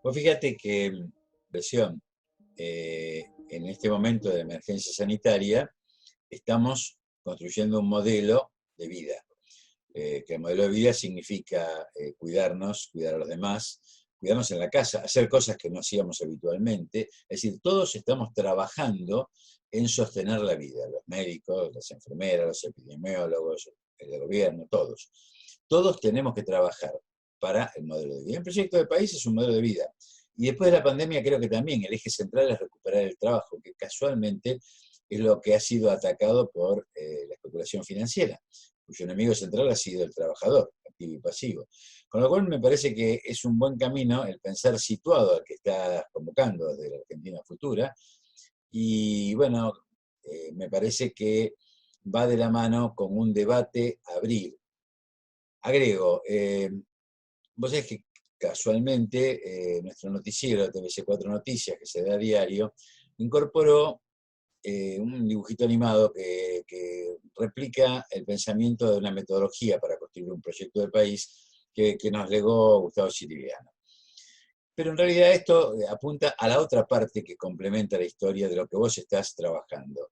Vos fíjate que presión, en este momento de emergencia sanitaria, estamos construyendo un modelo de vida. Que el modelo de vida significa cuidarnos, cuidar a los demás, cuidarnos en la casa, hacer cosas que no hacíamos habitualmente. Es decir, todos estamos trabajando en sostener la vida, los médicos, las enfermeras, los epidemiólogos, el gobierno, todos. Todos tenemos que trabajar para el modelo de vida. El proyecto de país es un modelo de vida. Y después de la pandemia creo que también el eje central es recuperar el trabajo, que casualmente es lo que ha sido atacado por la especulación financiera, cuyo enemigo central ha sido el trabajador, activo y pasivo. Con lo cual me parece que es un buen camino el pensar situado al que está convocando desde la Argentina Futura. Y bueno, me parece que va de la mano con un debate a abrir. Agrego, vos sabés que casualmente nuestro noticiero, TVC4 Noticias, que se da a diario, incorporó un dibujito animado que replica el pensamiento de una metodología para construir un proyecto de país que nos legó Gustavo Chiribiano. Pero en realidad esto apunta a la otra parte que complementa la historia de lo que vos estás trabajando.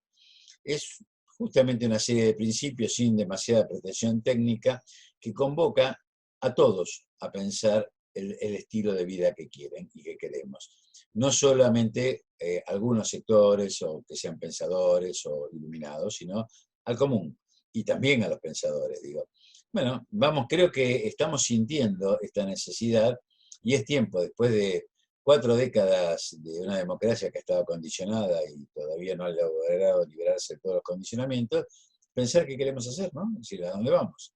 Es justamente una serie de principios sin demasiada pretensión técnica que convoca a todos a pensar el estilo de vida que quieren y que queremos. No solamente algunos sectores o que sean pensadores o iluminados, sino al común y también a los pensadores, digo. Bueno, vamos, creo que estamos sintiendo esta necesidad y es tiempo, después de 4 décadas de una democracia que estaba condicionada y todavía no ha logrado liberarse de todos los condicionamientos, pensar qué queremos hacer, ¿no? Es decir, ¿a dónde vamos?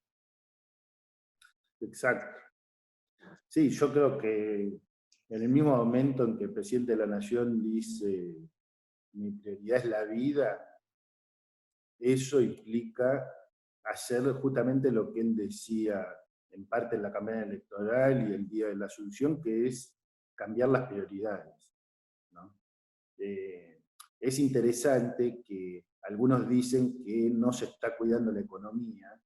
Exacto. Sí, yo creo que en el mismo momento en que el presidente de la Nación dice mi prioridad es la vida, eso implica hacer justamente lo que él decía en parte en la campaña electoral y el día de la Asunción, que es cambiar las prioridades, ¿no? Es interesante que algunos dicen que no se está cuidando la economía,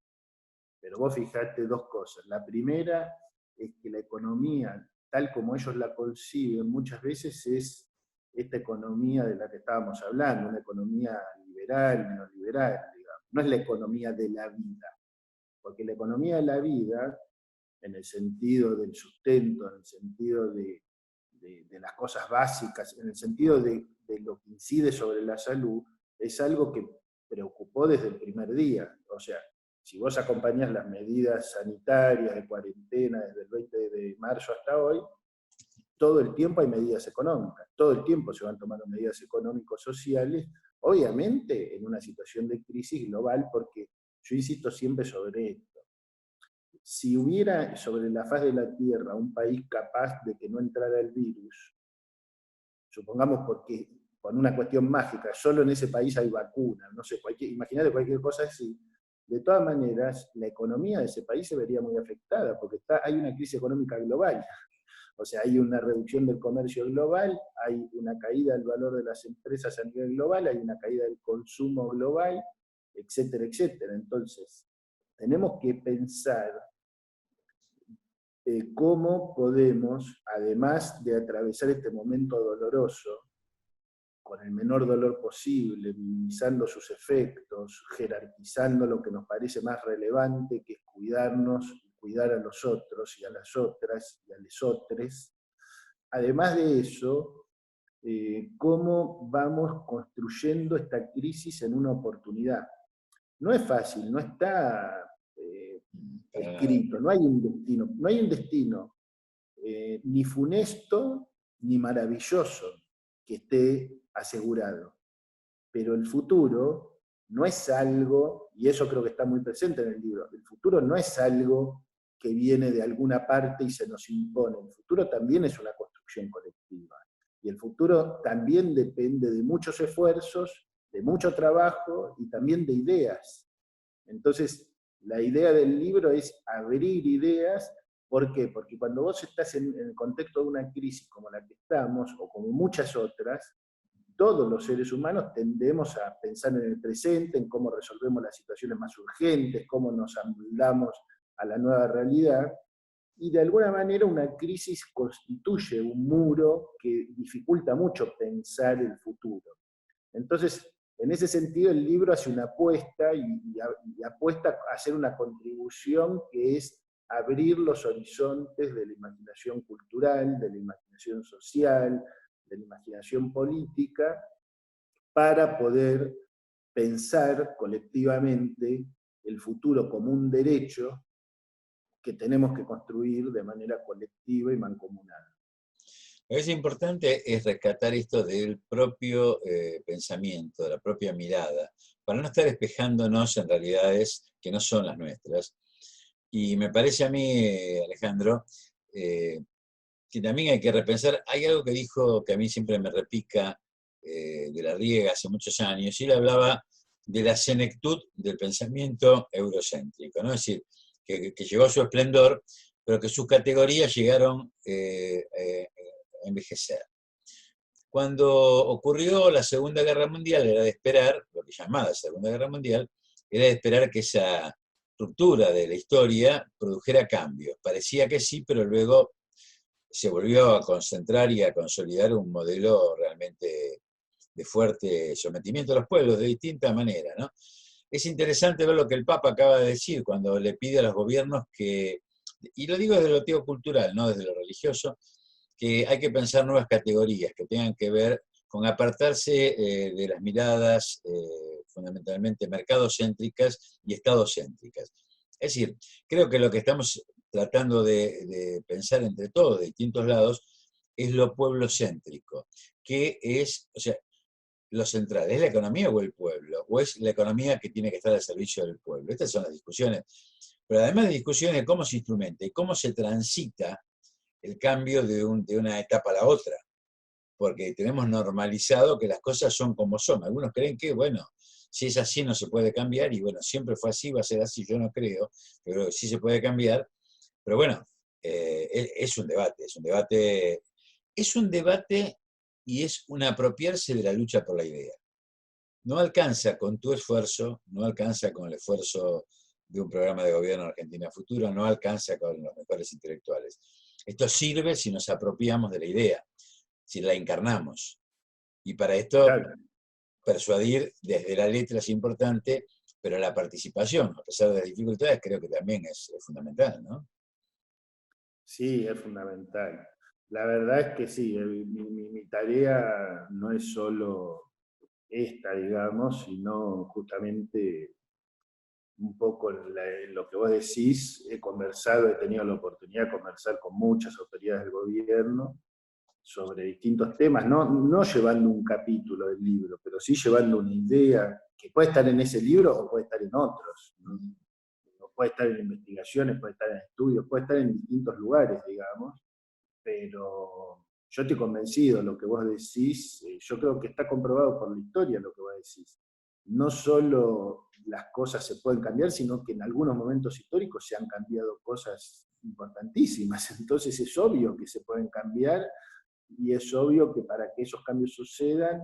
pero vos fijate dos cosas. La primera es que la economía, tal como ellos la conciben, muchas veces es esta economía de la que estábamos hablando, una economía liberal, neoliberal, digamos. No es la economía de la vida, porque la economía de la vida, en el sentido del sustento, en el sentido de las cosas básicas, en el sentido de lo que incide sobre la salud, es algo que preocupó desde el primer día. O sea, si vos acompañás las medidas sanitarias de cuarentena desde el 20 de marzo hasta hoy, todo el tiempo hay medidas económicas, todo el tiempo se van tomando medidas económico-sociales, obviamente en una situación de crisis global, porque yo insisto siempre sobre esto. Si hubiera sobre la faz de la Tierra un país capaz de que no entrara el virus, supongamos porque con una cuestión mágica, solo en ese país hay vacuna, no sé, imagínate cualquier cosa así, de todas maneras, la economía de ese país se vería muy afectada, porque hay una crisis económica global. O sea, hay una reducción del comercio global, hay una caída del valor de las empresas a nivel global, hay una caída del consumo global, etcétera, etcétera. Entonces, tenemos que pensar cómo podemos, además de atravesar este momento doloroso, con el menor dolor posible, minimizando sus efectos, jerarquizando lo que nos parece más relevante, que es cuidarnos y cuidar a los otros y a las otras y a los otros. Además de eso, cómo vamos construyendo esta crisis en una oportunidad. No es fácil, no está escrito, no hay un destino, no hay un destino ni funesto ni maravilloso que esté asegurado. Pero el futuro no es algo, y eso creo que está muy presente en el libro, el futuro no es algo que viene de alguna parte y se nos impone. El futuro también es una construcción colectiva. Y el futuro también depende de muchos esfuerzos, de mucho trabajo y también de ideas. Entonces, la idea del libro es abrir ideas. ¿Por qué? Porque cuando vos estás en el contexto de una crisis como la que estamos, o como muchas otras, todos los seres humanos tendemos a pensar en el presente, en cómo resolvemos las situaciones más urgentes, cómo nos amoldamos a la nueva realidad, y de alguna manera una crisis constituye un muro que dificulta mucho pensar el futuro. Entonces, en ese sentido, el libro hace una apuesta y apuesta a hacer una contribución que es abrir los horizontes de la imaginación cultural, de la imaginación social, de la imaginación política, para poder pensar colectivamente el futuro como un derecho que tenemos que construir de manera colectiva y mancomunada. Lo que es importante es rescatar esto del propio pensamiento, de la propia mirada, para no estar espejándonos en realidades que no son las nuestras. Y me parece a mí, Alejandro, que también hay que repensar, hay algo que dijo que a mí siempre me repica de la Riega hace muchos años, y él hablaba de la senectud del pensamiento eurocéntrico, ¿no? Es decir, que llegó a su esplendor, pero que sus categorías llegaron a envejecer. Cuando ocurrió la Segunda Guerra Mundial, era de esperar, lo que llamaba Segunda Guerra Mundial, era de esperar que esa ruptura de la historia produjera cambios. Parecía que sí, pero luego se volvió a concentrar y a consolidar un modelo realmente de fuerte sometimiento a los pueblos de distinta manera, ¿no? Es interesante ver lo que el Papa acaba de decir cuando le pide a los gobiernos que, y lo digo desde lo teocultural, no desde lo religioso, que hay que pensar nuevas categorías que tengan que ver con apartarse de las miradas fundamentalmente mercadocéntricas y estadocéntricas. Es decir, creo que lo que estamos tratando de pensar entre todos, de distintos lados, es lo pueblocéntrico, que es, o sea, lo central, ¿es la economía o el pueblo? ¿O es la economía que tiene que estar al servicio del pueblo? Estas son las discusiones. Pero además de discusiones de cómo se instrumenta y cómo se transita el cambio de una etapa a la otra, porque tenemos normalizado que las cosas son como son. Algunos creen que, bueno, si es así no se puede cambiar, y bueno, siempre fue así, va a ser así, yo no creo, pero sí se puede cambiar. Pero bueno, es un debate, y es un apropiarse de la lucha por la idea. No alcanza con tu esfuerzo, no alcanza con el esfuerzo de un programa de gobierno Argentina Futura, no alcanza con los mejores intelectuales. Esto sirve si nos apropiamos de la idea, si la encarnamos. Y para esto, Claro. persuadir desde la letra es importante, pero la participación, a pesar de las dificultades, creo que también es fundamental, ¿no? Sí, es fundamental. La verdad es que sí, mi tarea no es solo esta, digamos, sino justamente un poco en lo que vos decís. He conversado, he tenido la oportunidad de conversar con muchas autoridades del gobierno sobre distintos temas, no llevando un capítulo del libro, pero sí llevando una idea que puede estar en ese libro o puede estar en otros, ¿no? Puede estar en investigaciones, puede estar en estudios, puede estar en distintos lugares, digamos, pero yo estoy convencido, lo que vos decís, yo creo que está comprobado por la historia lo que vos decís. No solo las cosas se pueden cambiar, sino que en algunos momentos históricos se han cambiado cosas importantísimas. Entonces es obvio que se pueden cambiar, y es obvio que para que esos cambios sucedan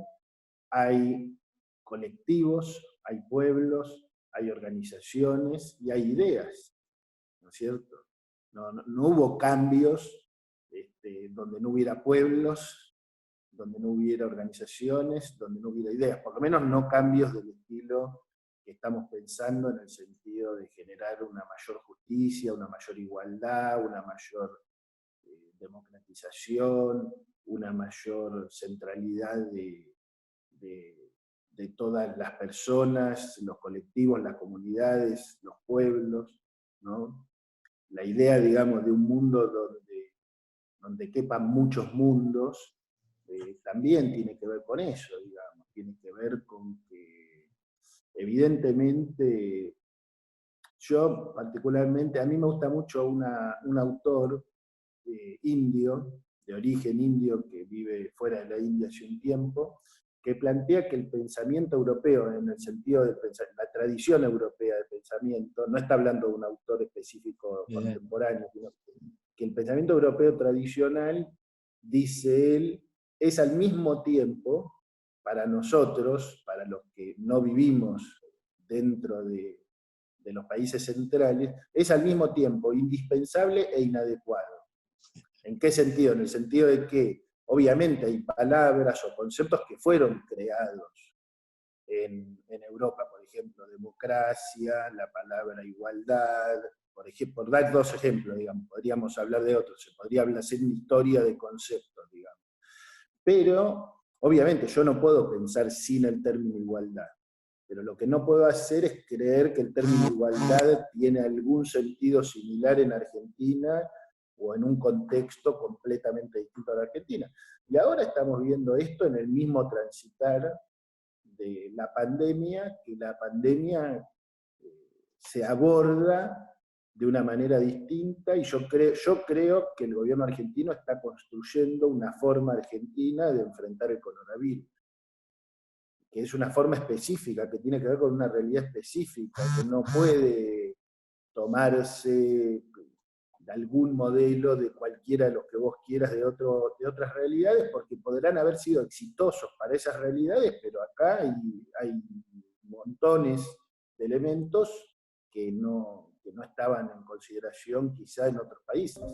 hay colectivos, hay pueblos, hay organizaciones y hay ideas, ¿no es cierto? No hubo cambios donde no hubiera pueblos, donde no hubiera organizaciones, donde no hubiera ideas, por lo menos no cambios del estilo que estamos pensando, en el sentido de generar una mayor justicia, una mayor igualdad, una mayor democratización, una mayor centralidad de todas las personas, los colectivos, las comunidades, los pueblos, ¿no? La idea, digamos, de un mundo donde quepan muchos mundos, también tiene que ver con eso, digamos, tiene que ver con que, evidentemente, yo particularmente, a mí me gusta mucho un autor indio, de origen indio, que vive fuera de la India hace un tiempo, que plantea que el pensamiento europeo, en el sentido de la tradición europea de pensamiento, no está hablando de un autor específico contemporáneo, sino que el pensamiento europeo tradicional, dice él, es al mismo tiempo para nosotros, para los que no vivimos dentro de los países centrales, es al mismo tiempo indispensable e inadecuado. ¿En qué sentido? En el sentido de que obviamente hay palabras o conceptos que fueron creados en Europa, por ejemplo, democracia, la palabra igualdad, por ejemplo, por dar dos ejemplos, digamos, podríamos hablar de otros, se podría hacer una historia de conceptos, digamos. Pero, obviamente, yo no puedo pensar sin el término igualdad. Pero lo que no puedo hacer es creer que el término igualdad tiene algún sentido similar en Argentina o en un contexto completamente distinto a la Argentina. Y ahora estamos viendo esto en el mismo transitar de la pandemia, que la pandemia se aborda de una manera distinta, y yo creo que el gobierno argentino está construyendo una forma argentina de enfrentar el coronavirus, que es una forma específica, que tiene que ver con una realidad específica, que no puede tomarse de algún modelo de cualquiera de los que vos quieras de otras realidades, porque podrán haber sido exitosos para esas realidades, pero acá hay montones de elementos que no estaban en consideración quizá en otros países.